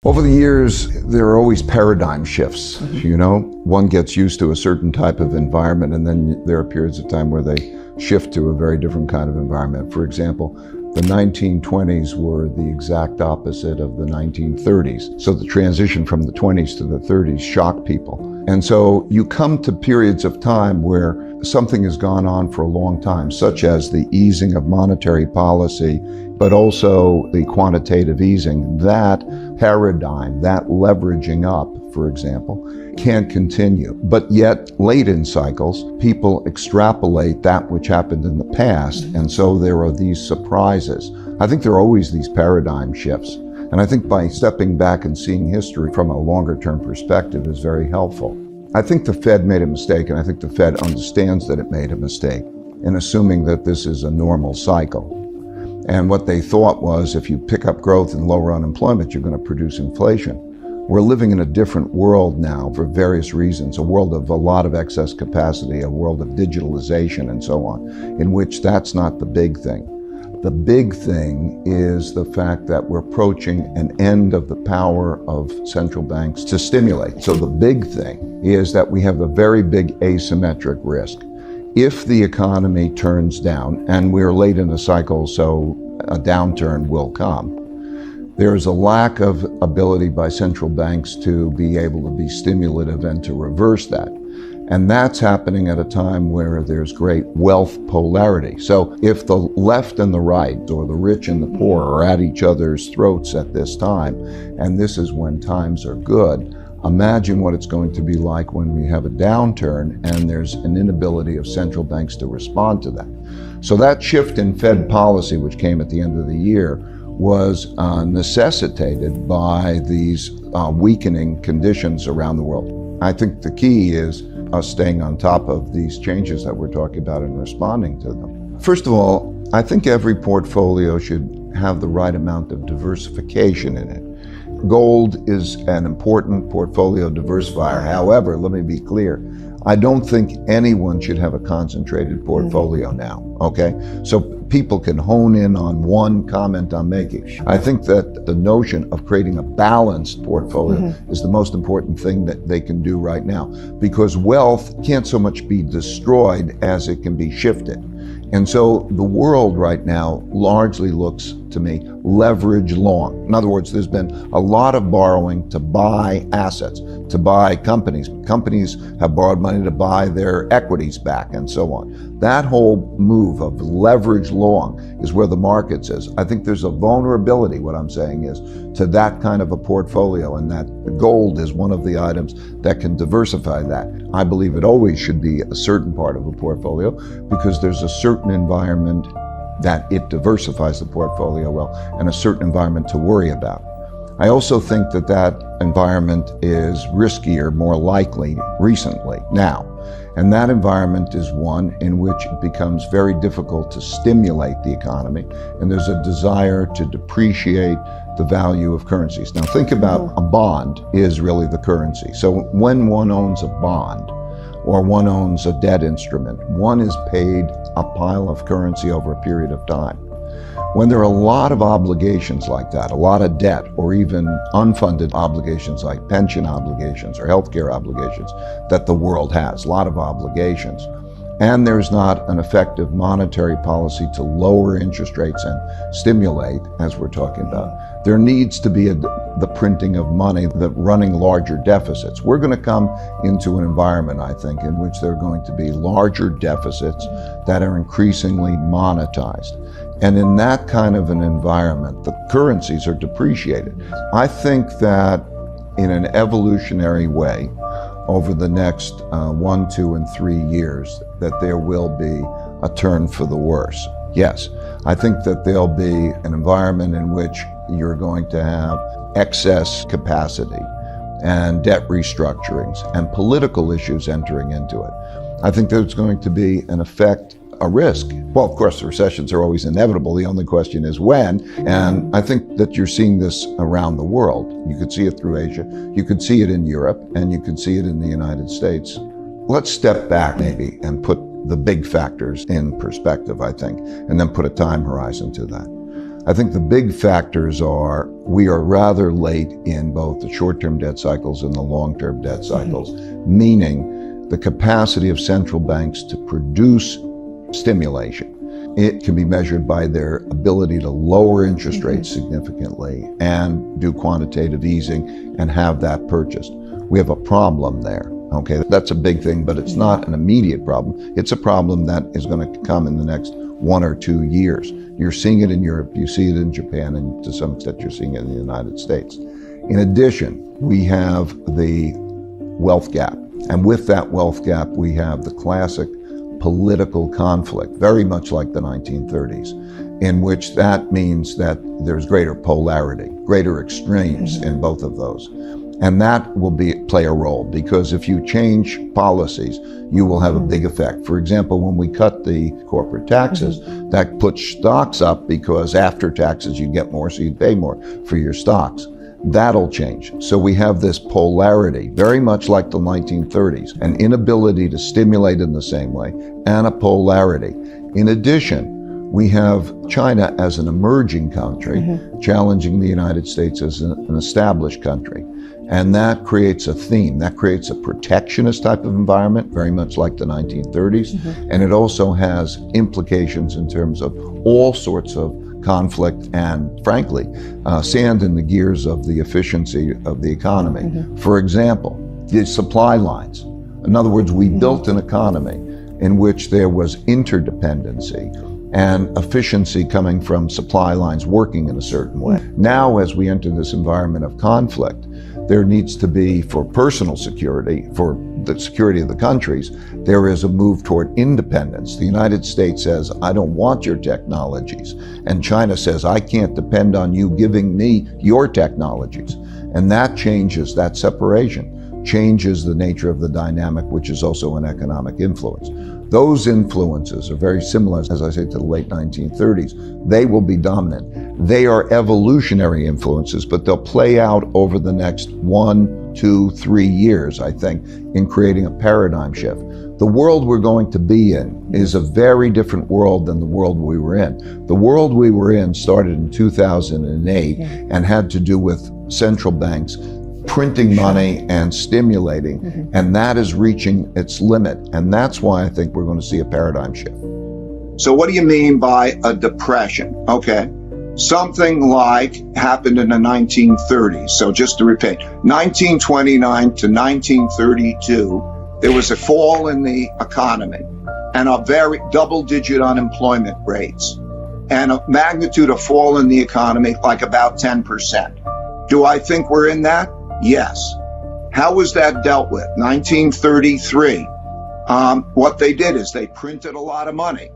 Over the years, there are always paradigm shifts, One gets used to a certain type of environment, and then there are periods of time where they shift to a very different kind of environment. For example, the 1920s were the exact opposite of the 1930s. So the transition from the 20s to the 30s shocked people. And so you come to periods of time where something has gone on for a long time, such as the easing of monetary policy, but also the quantitative easing. That paradigm, that leveraging up, for example, can't continue. But yet, late in cycles, people extrapolate that which happened in the past, and so there are these surprises. I think there are always these paradigm shifts, and I think by stepping back and seeing history from a longer-term perspective is very helpful. I think the Fed made a mistake, and I think the Fed understands that it made a mistake in assuming that this is a normal cycle. And what they thought was, if you pick up growth and lower unemployment, you're going to produce inflation. We're living in a different world now for various reasons, a world of a lot of excess capacity, a world of digitalization and so on, in which that's not the big thing. The big thing is the fact that we're approaching an end of the power of central banks to stimulate. So the big thing is that we have a very big asymmetric risk. If the economy turns down, and we're late in the cycle, so a downturn will come, there is a lack of ability by central banks to be able to be stimulative and to reverse that. And that's happening at a time where there's great wealth polarity. So if the left and the right, or the rich and the poor, are at each other's throats at this time, and this is when times are good, imagine what it's going to be like when we have a downturn and there's an inability of central banks to respond to that. So that shift in Fed policy, which came at the end of the year, was necessitated by these weakening conditions around the world. I think the key is us staying on top of these changes that we're talking about and responding to them. First of all, I think every portfolio should have the right amount of diversification in it. Gold is an important portfolio diversifier. However, let me be clear, I don't think anyone should have a concentrated portfolio now, okay? So people can hone in on one comment I'm making. I think that the notion of creating a balanced portfolio is the most important thing that they can do right now, because wealth can't so much be destroyed as it can be shifted. And so the world right now largely looks, to me, leverage long. In other words, there's been a lot of borrowing to buy assets, to buy companies. Companies have borrowed money to buy their equities back and so on. That whole move of leverage long is where the market is. I think there's a vulnerability, what I'm saying is, to that kind of a portfolio, and that gold is one of the items that can diversify that. I believe it always should be a certain part of a portfolio because there's a certain environment that it diversifies the portfolio well, and a certain environment to worry about. I also think that that environment is riskier, more likely recently now. And that environment is one in which it becomes very difficult to stimulate the economy, and there's a desire to depreciate the value of currencies. Now think about a bond is really the currency. So when one owns a bond, or one owns a debt instrument, one is paid a pile of currency over a period of time. When there are a lot of obligations like that, a lot of debt, or even unfunded obligations like pension obligations or healthcare obligations that the world has, a lot of obligations, and there's not an effective monetary policy to lower interest rates and stimulate, as we're talking about, there needs to be the printing of money, the running larger deficits. We're going to come into an environment, I think, in which there are going to be larger deficits that are increasingly monetized. And in that kind of an environment, the currencies are depreciated. I think that in an evolutionary way, over the next 1, 2, and 3 years, that there will be a turn for the worse. Yes, I think that there'll be an environment in which you're going to have excess capacity and debt restructurings and political issues entering into it. I think there's going to be an effect, a risk. Well, of course, recessions are always inevitable. The only question is when. And I think that you're seeing this around the world. You could see it through Asia. You could see it in Europe, and you could see it in the United States. Let's step back maybe and put the big factors in perspective, I think, and then put a time horizon to that. I think the big factors are we are rather late in both the short-term debt cycles and the long-term debt cycles, meaning the capacity of central banks to produce stimulation. It can be measured by their ability to lower interest rates significantly and do quantitative easing and have that purchased. We have a problem there. Okay, that's a big thing, but it's not an immediate problem. It's a problem that is going to come in the next 1 or 2 years. You're seeing it in Europe, you see it in Japan, and to some extent you're seeing it in the United States. In addition, we have the wealth gap. And with that wealth gap, we have the classic political conflict, very much like the 1930s, in which that means that there's greater polarity, greater extremes in both of those. And that will play a role, because if you change policies, you will have a big effect. For example, when we cut the corporate taxes, that puts stocks up because after taxes you get more, so you pay more for your stocks. That'll change. So we have this polarity, very much like the 1930s, an inability to stimulate in the same way, and a polarity. In addition, we have China as an emerging country challenging the United States as an established country. And that creates a theme, that creates a protectionist type of environment, very much like the 1930s. And it also has implications in terms of all sorts of conflict and, frankly, sand in the gears of the efficiency of the economy. For example, the supply lines. In other words, we built an economy in which there was interdependency and efficiency coming from supply lines working in a certain way. Now, as we enter this environment of conflict, there needs to be, for personal security, for the security of the countries, there is a move toward independence. The United States says, I don't want your technologies. And China says, I can't depend on you giving me your technologies. And that changes, that separation changes the nature of the dynamic, which is also an economic influence. Those influences are very similar, as I say, to the late 1930s. They will be dominant. They are evolutionary influences, but they'll play out over the next 1, 2, 3 years, I think, in creating a paradigm shift. The world we're going to be in is a very different world than the world we were in. The world we were in started in 2008 and had to do with central banks printing money and stimulating, and that is reaching its limit. And that's why I think we're going to see a paradigm shift. So what do you mean by a depression? Okay, something like happened in the 1930s. So just to repeat, 1929 to 1932, there was a fall in the economy and a very double-digit unemployment rates and a magnitude of fall in the economy like about 10%. Do I think we're in that? Yes. How was that dealt with? 1933. What they did is they printed a lot of money.